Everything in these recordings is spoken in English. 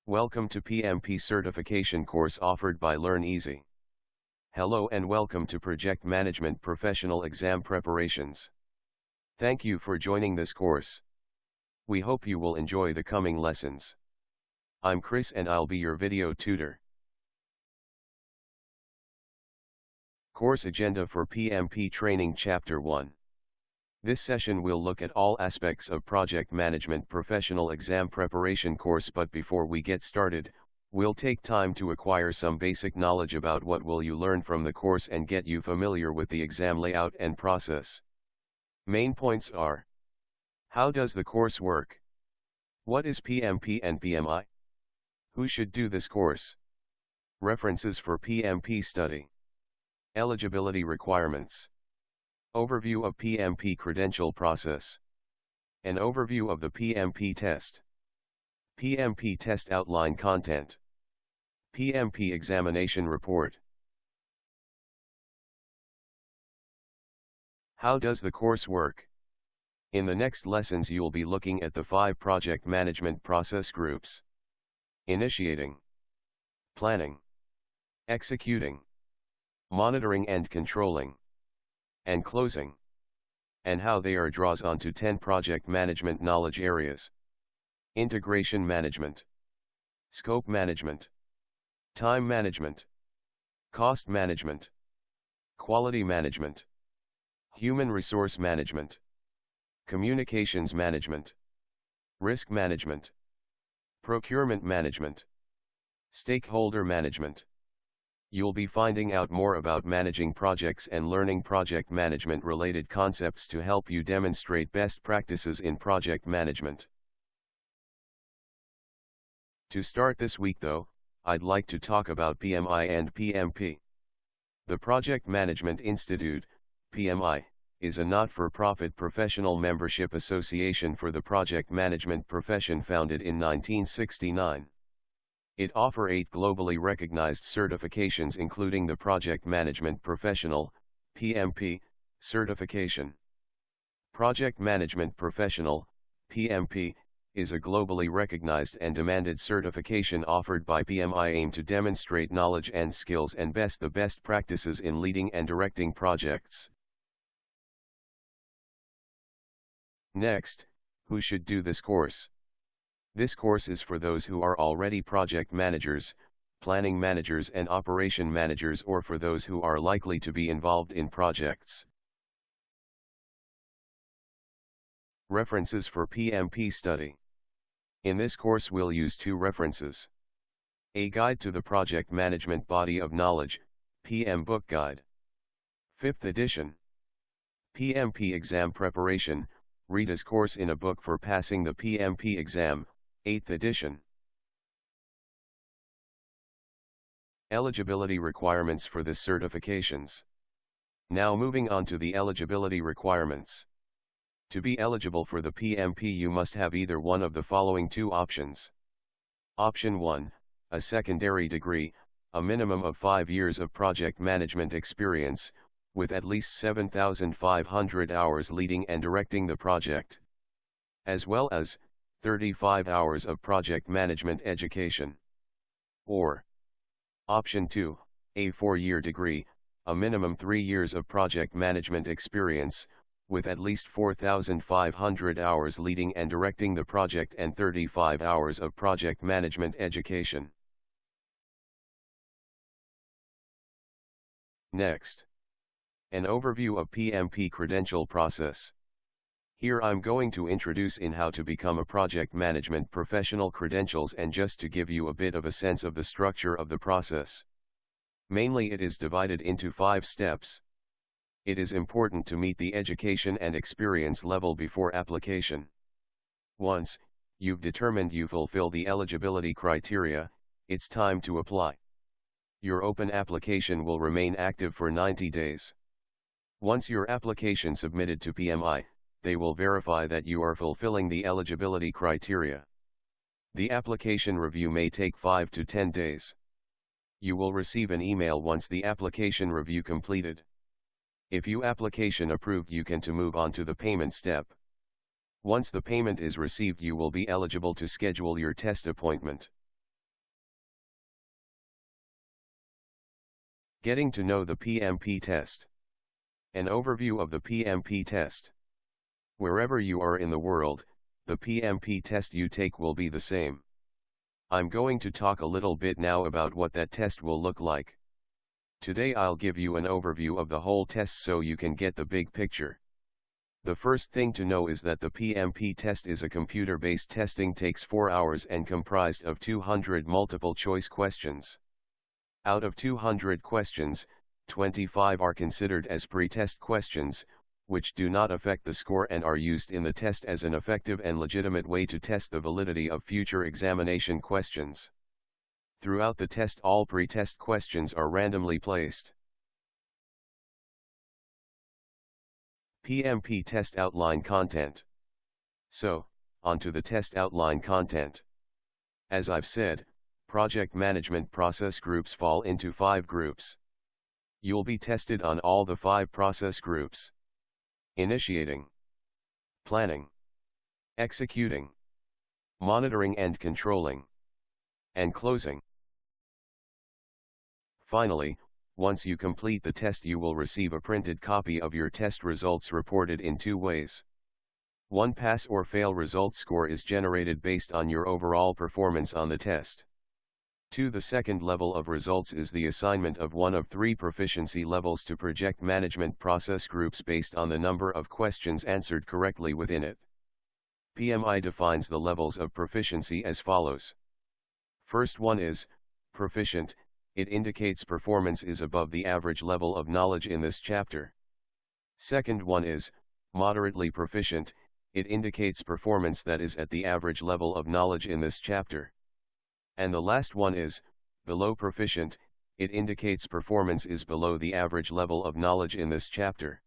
Welcome to PMP certification course offered by Learn Easy. Hello and welcome to Project Management Professional Exam Preparations. Thank you for joining this course. We hope you will enjoy the coming lessons. I'm Chris and I'll be your video tutor. Course Agenda for PMP Training Chapter 1. This session will look at all aspects of Project Management Professional Exam Preparation course, but before we get started, we'll take time to acquire some basic knowledge about what will you learn from the course and get you familiar with the exam layout and process. Main points are: how does the course work? What is PMP and PMI? Who should do this course? References for PMP study. Eligibility requirements. Overview of PMP credential process. An overview of the PMP test. PMP test outline content. PMP examination report. How does the course work? In the next lessons you'll be looking at the 5 project management process groups: initiating, planning, executing, monitoring and controlling, and closing, and how they are draws onto 10 project management knowledge areas: integration management, scope management, time management, cost management, quality management, human resource management, communications management, risk management, procurement management, stakeholder management. You'll be finding out more about managing projects and learning project management related concepts to help you demonstrate best practices in project management. To start this week though, I'd like to talk about PMI and PMP. The Project Management Institute, PMI, is a not-for-profit professional membership association for the project management profession founded in 1969. It offers 8 globally recognized certifications, including the Project Management Professional, PMP, certification. Project Management Professional, PMP, is a globally recognized and demanded certification offered by PMI aimed to demonstrate knowledge and skills and the best practices in leading and directing projects. Next, who should do this course? This course is for those who are already project managers, planning managers and operation managers, or for those who are likely to be involved in projects. References for PMP study. In this course we'll use 2 references. A Guide to the Project Management Body of Knowledge, PM Book Guide. 5th edition. PMP Exam Preparation, Rita's Course in a Book for Passing the PMP Exam, 8th edition. Eligibility requirements for this certifications. Now moving on to the eligibility requirements. To be eligible for the PMP you must have either one of the following 2 options. Option 1, a secondary degree, a minimum of 5 years of project management experience, with at least 7,500 hours leading and directing the project, as well as 35 hours of project management education. Or Option 2, a 4-year degree, a minimum 3 years of project management experience, with at least 4,500 hours leading and directing the project and 35 hours of project management education. Next, an overview of PMP credential process. Here I'm going to introduce in how to become a project management professional credentials, and just to give you a bit of a sense of the structure of the process. Mainly it is divided into 5 steps. It is important to meet the education and experience level before application. Once you've determined you fulfill the eligibility criteria, it's time to apply. Your open application will remain active for 90 days. Once your application submitted to PMI, they will verify that you are fulfilling the eligibility criteria. The application review may take 5 to 10 days. You will receive an email once the application review completed. If your application approved, you can to move on to the payment step. Once the payment is received, you will be eligible to schedule your test appointment. Getting to know the PMP test. An overview of the PMP test. Wherever you are in the world, the PMP test you take will be the same. I'm going to talk a little bit now about what that test will look like. Today I'll give you an overview of the whole test so you can get the big picture. The first thing to know is that the PMP test is a computer-based testing, takes 4 hours and comprised of 200 multiple-choice questions. Out of 200 questions, 25 are considered as pre-test questions, which do not affect the score and are used in the test as an effective and legitimate way to test the validity of future examination questions. Throughout the test, all pre-test questions are randomly placed. PMP test outline content. So, onto the test outline content. As I've said, project management process groups fall into 5 groups. You'll be tested on all the 5 process groups: initiating, planning, executing, monitoring and controlling, and closing. Finally, once you complete the test, you will receive a printed copy of your test results reported in 2 ways. One pass or fail result score is generated based on your overall performance on the test. 2. The second level of results is the assignment of one of 3 proficiency levels to project management process groups based on the number of questions answered correctly within it. PMI defines the levels of proficiency as follows. First one is proficient. It indicates performance is above the average level of knowledge in this chapter. Second one is moderately proficient. It indicates performance that is at the average level of knowledge in this chapter. And the last one is below proficient. It indicates performance is below the average level of knowledge in this chapter.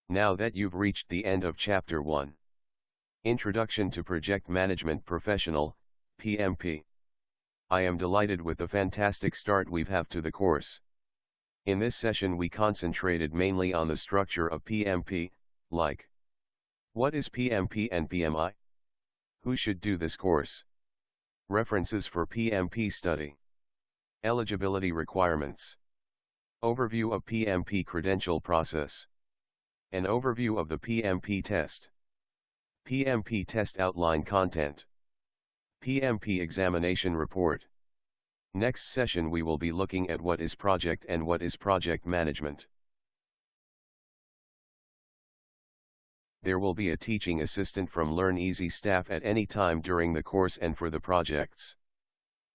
Now that you've reached the end of Chapter 1. Introduction to Project Management Professional, PMP. I am delighted with the fantastic start we've had to the course. In this session we concentrated mainly on the structure of PMP, like what is PMP and PMI? Who should do this course? References for PMP study. Eligibility requirements. Overview of PMP credential process. An overview of the PMP test. PMP test outline content. PMP examination report. Next session we will be looking at what is project and what is project management. There will be a teaching assistant from LearnEasy staff at any time during the course and for the projects.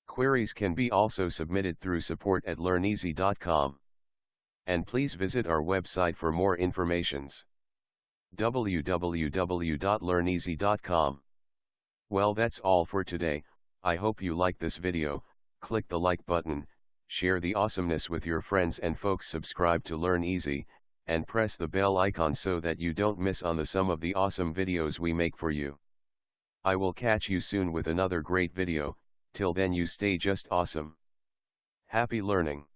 Queries can be also submitted through support@learneasy.com. And please visit our website for more informations. www.learneasy.com. Well, that's all for today. I hope you liked this video. Click the like button, share the awesomeness with your friends and folks, subscribe to LearnEasy, and press the bell icon so that you don't miss on some of the awesome videos we make for you. I will catch you soon with another great video. Till then, you stay just awesome. Happy learning.